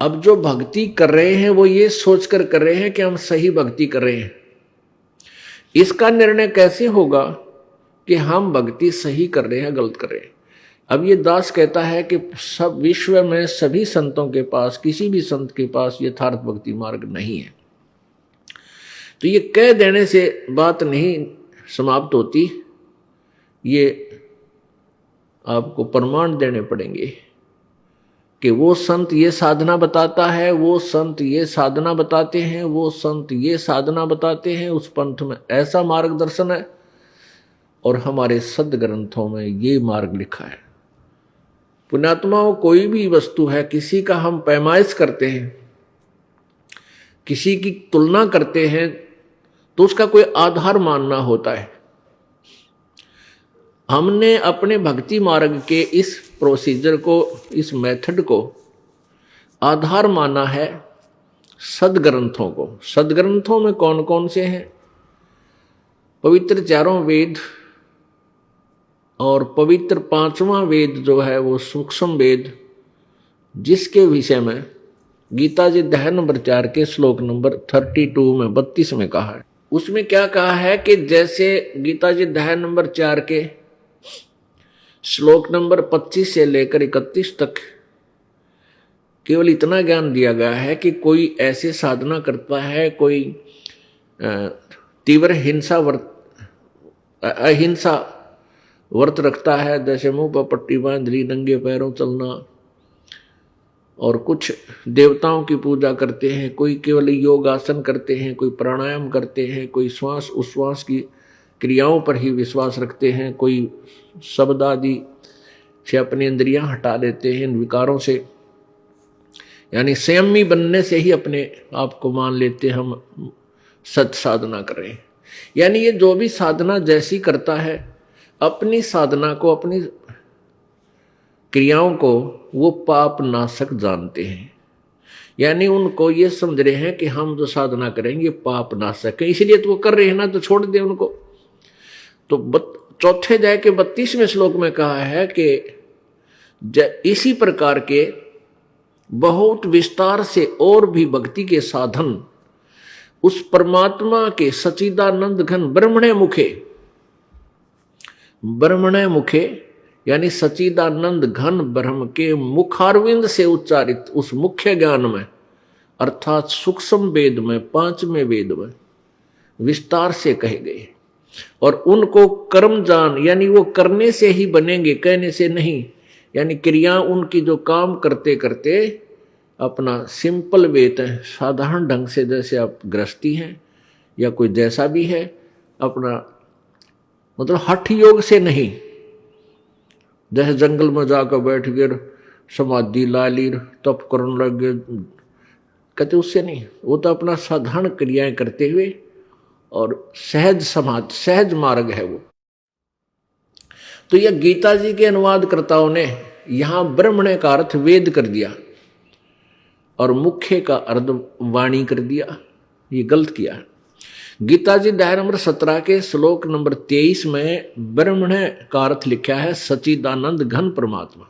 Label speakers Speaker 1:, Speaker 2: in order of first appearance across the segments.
Speaker 1: अब जो भक्ति कर रहे हैं वो ये सोचकर कर रहे हैं कि हम सही भक्ति कर रहे हैं। इसका निर्णय कैसे होगा कि हम भक्ति सही कर रहे हैं गलत कर रहे हैं? अब ये दास कहता है कि सब विश्व में सभी संतों के पास, किसी भी संत के पास यथार्थ भक्ति मार्ग नहीं है। तो ये कह देने से बात नहीं समाप्त होती, ये आपको प्रमाण देने पड़ेंगे कि वो संत ये साधना बताता है, वो संत ये साधना बताते हैं, वो संत ये साधना बताते हैं, उस पंथ में ऐसा मार्गदर्शन है और हमारे सदग्रंथों में ये मार्ग लिखा है। पुण्यात्माओं, कोई भी वस्तु है, किसी का हम पैमाइश करते हैं, किसी की तुलना करते हैं, तो उसका कोई आधार मानना होता है। हमने अपने भक्ति मार्ग के इस प्रोसीजर को, इस मेथड को आधार माना है सदग्रंथों को। सदग्रंथों में कौन कौन से हैं? पवित्र चारों वेद और पवित्र पांचवा वेद जो है वो सूक्ष्म वेद, जिसके विषय में गीता जी अध्याय नंबर 4 के श्लोक नंबर 32 में 32 में कहा है। उसमें क्या कहा है कि जैसे गीता जी अध्याय नंबर 4 के श्लोक नंबर 25 से लेकर 31 तक केवल इतना ज्ञान दिया गया है कि कोई ऐसे साधना करता है, कोई तीव्र अहिंसा व्रत रखता है, जैसे मुंह पर पट्टी बांध ली, नंगे पैरों चलना, और कुछ देवताओं की पूजा करते हैं, कोई केवल योग आसन करते हैं, कोई प्राणायाम करते हैं, कोई श्वास उश्वास की क्रियाओं पर ही विश्वास रखते हैं, कोई शब्द आदि से अपनी इंद्रियां हटा देते हैं, इन विकारों से, यानी संयमी बनने से ही अपने आप को मान लेते हैं हम सत साधना कर रहे हैं। यानी ये जो भी साधना जैसी करता है, अपनी साधना को, अपनी क्रियाओं को वो पाप नाशक जानते हैं। यानी उनको ये समझ रहे हैं कि हम जो साधना करेंगे पाप नाशक है, इसलिए तो वो कर रहे हैं ना, तो छोड़ दे उनको। तो चौथे अध्याय के 32वें श्लोक में कहा है कि इसी प्रकार के बहुत विस्तार से और भी भक्ति के साधन उस परमात्मा के सच्चिदानंद घन ब्रह्मणे मुखे यानी सच्चिदानंद घन ब्रह्म के मुखारविंद से उच्चारित उस मुख्य ज्ञान में, अर्थात सूक्ष्म वेद में, 5वें वेद में विस्तार से कहे गए। और उनको कर्म जान, यानी वो करने से ही बनेंगे, कहने से नहीं। यानी क्रिया उनकी जो काम करते करते अपना सिंपल वेत है, साधारण ढंग से, जैसे आप गृहस्थी हैं या कोई जैसा भी है, अपना मतलब हठ योग से नहीं, जैसे जंगल में जाकर बैठ गए, समाधि ला ली, तप करने लग गए, कहते उससे नहीं। वो तो अपना साधारण क्रियाएं करते हुए और सहज मार्ग है वो। तो यह गीता जी के अनुवादकर्ताओं ने यहां ब्रह्मणे का अर्थ वेद कर दिया और मुख्य का अर्थ वाणी कर दिया। ये गलत किया। गीता जी अध्याय नंबर 17 के श्लोक नंबर 23 में ब्रह्मणे का अर्थ लिखा है सच्चिदानंद घन परमात्मा,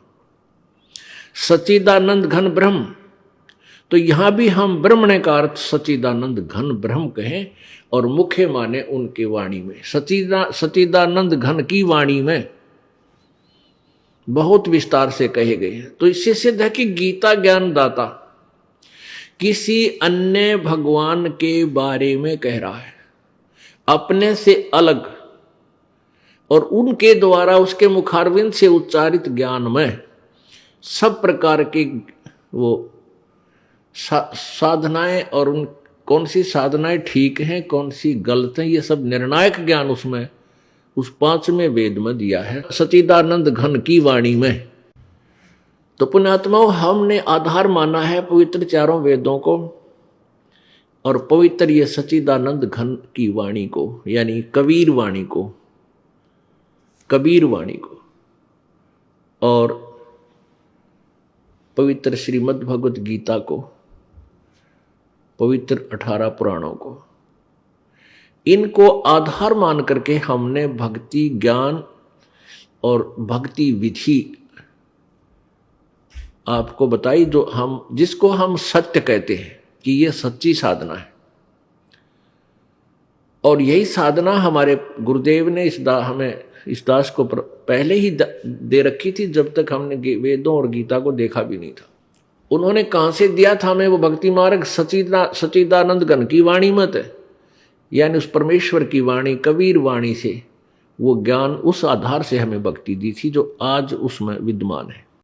Speaker 1: सच्चिदानंद घन ब्रह्म। तो यहां भी हम ब्रह्मणे का अर्थ सच्चिदानंद घन ब्रह्म कहें और मुख्य माने उनके वाणी में, सच्चिदानंद घन की वाणी में बहुत विस्तार से कहे गए हैं। तो इससे सिद्ध है कि गीता ज्ञानदाता किसी अन्य भगवान के बारे में कह रहा है, अपने से अलग, और उनके द्वारा उसके मुखारविंद से उच्चारित ज्ञान में सब प्रकार की वो साधनाएं, और उन कौन सी साधनाएं ठीक हैं, कौन सी गलत हैं, ये सब निर्णायक ज्ञान उसमें उस 5वें वेद में दिया है, सच्चिदानंद घन की वाणी में। तो पुण्यात्माओं, हमने आधार माना है पवित्र चारों वेदों को और पवित्र ये सच्चिदानंद घन की वाणी को, यानी कबीर वाणी को, और पवित्र श्रीमद् भगवत गीता को, पवित्र 18 पुराणों को। इनको आधार मान करके हमने भक्ति ज्ञान और भक्ति विधि आपको बताई, जो हम जिसको हम सत्य कहते हैं कि ये सच्ची साधना है। और यही साधना हमारे गुरुदेव ने हमें इस दास को पहले ही दे रखी थी, जब तक हमने वेदों और गीता को देखा भी नहीं था। उन्होंने कहां से दिया था हमें? वो भक्ति मार्ग सच्चिदानंद घन की वाणी मत है, यानी उस परमेश्वर की वाणी, कबीर वाणी से वो ज्ञान, उस आधार से हमें भक्ति दी थी जो आज उसमें विद्यमान है।